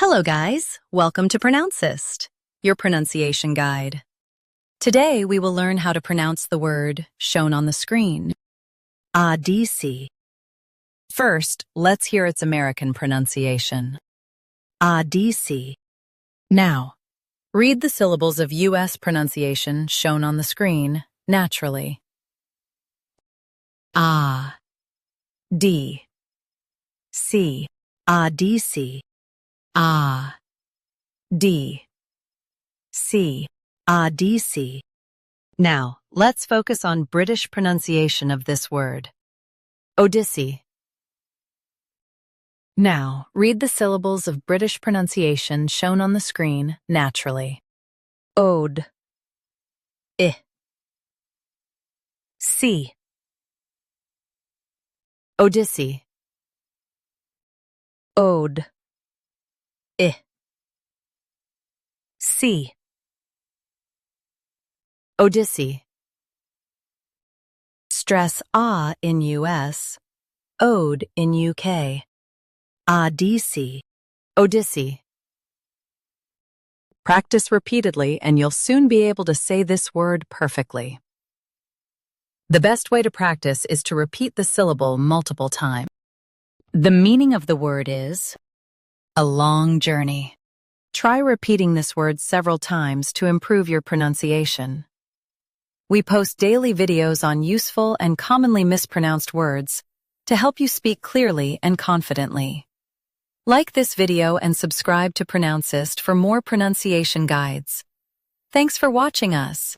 Hello guys, welcome to Pronouncist, your pronunciation guide. Today we will learn how to pronounce the word shown on the screen, ODYSSEY. First, let's hear its American pronunciation, ODYSSEY. Now, read the syllables of U.S. pronunciation shown on the screen naturally. A, D, C, ODYSSEY. A, D, C, ODYSSEY. Now, let's focus on British pronunciation of this word, ODYSSEY. Now, read the syllables of British pronunciation shown on the screen naturally. Ode, I, C, ODYSSEY. Ode, I, C, ODYSSEY. Stress ah in US, ode in UK. ODYSSEY, ODYSSEY. Practice repeatedly and you'll soon be able to say this word perfectly. The best way to practice is to repeat the syllable multiple times. The meaning of the word is a long journey. Try repeating this word several times to improve your pronunciation. We post daily videos on useful and commonly mispronounced words to help you speak clearly and confidently. Like this video and subscribe to Pronouncist for more pronunciation guides. Thanks for watching us.